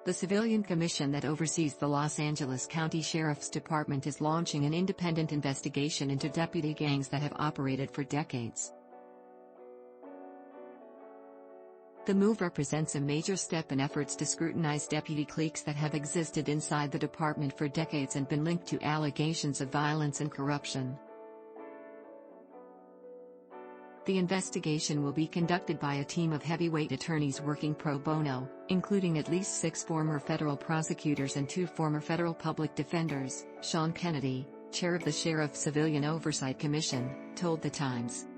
The civilian commission that oversees the Los Angeles County Sheriff's Department is launching an independent investigation into deputy gangs that have operated for decades. The move represents a major step in efforts to scrutinize deputy cliques that have existed inside the department for decades and been linked to allegations of violence and corruption. The investigation will be conducted by a team of heavyweight attorneys working pro bono, including at least 6 former federal prosecutors and 2 former federal public defenders, Sean Kennedy, chair of the Sheriff Civilian Oversight Commission, told The Times.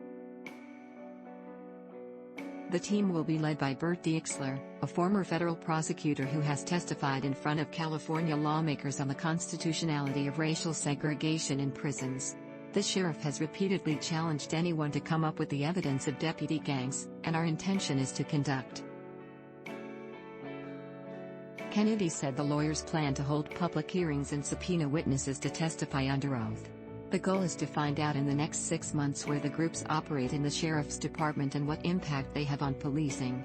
The team will be led by Bert Deixler, a former federal prosecutor who has testified in front of California lawmakers on the constitutionality of racial segregation in prisons. The sheriff has repeatedly challenged anyone to come up with the evidence of deputy gangs, and our intention is to conduct. Kennedy said the lawyers plan to hold public hearings and subpoena witnesses to testify under oath. The goal is to find out in the next 6 months where the groups operate in the sheriff's department and what impact they have on policing.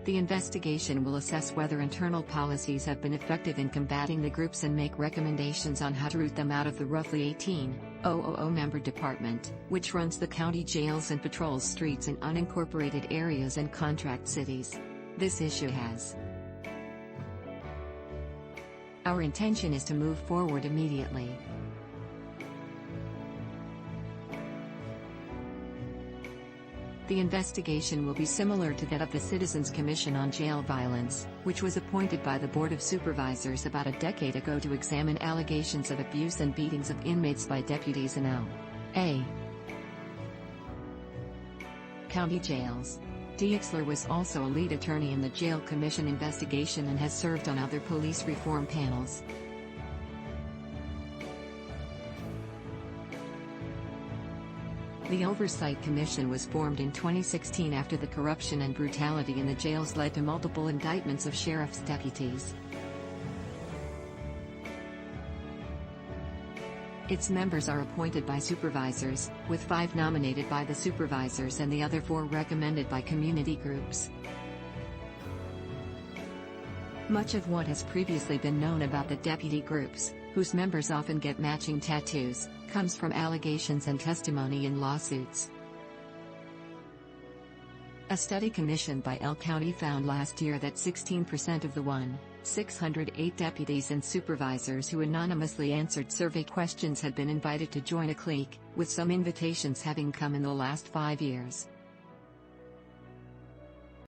The investigation will assess whether internal policies have been effective in combating the groups and make recommendations on how to root them out of the roughly 18,000 member department, which runs the county jails and patrols streets in unincorporated areas and contract cities. This issue has. Our intention is to move forward immediately. The investigation will be similar to that of the Citizens Commission on Jail Violence, which was appointed by the Board of Supervisors about a decade ago to examine allegations of abuse and beatings of inmates by deputies in L.A. County jails. Deixler was also a lead attorney in the Jail Commission investigation and has served on other police reform panels. The Oversight Commission was formed in 2016 after the corruption and brutality in the jails led to multiple indictments of sheriff's deputies. Its members are appointed by supervisors, with 5 nominated by the supervisors and the other 4 recommended by community groups. Much of what has previously been known about the deputy groups, whose members often get matching tattoos, comes from allegations and testimony in lawsuits. A study commissioned by L County found last year that 16% of the 1,608 deputies and supervisors who anonymously answered survey questions had been invited to join a clique, with some invitations having come in the last 5 years.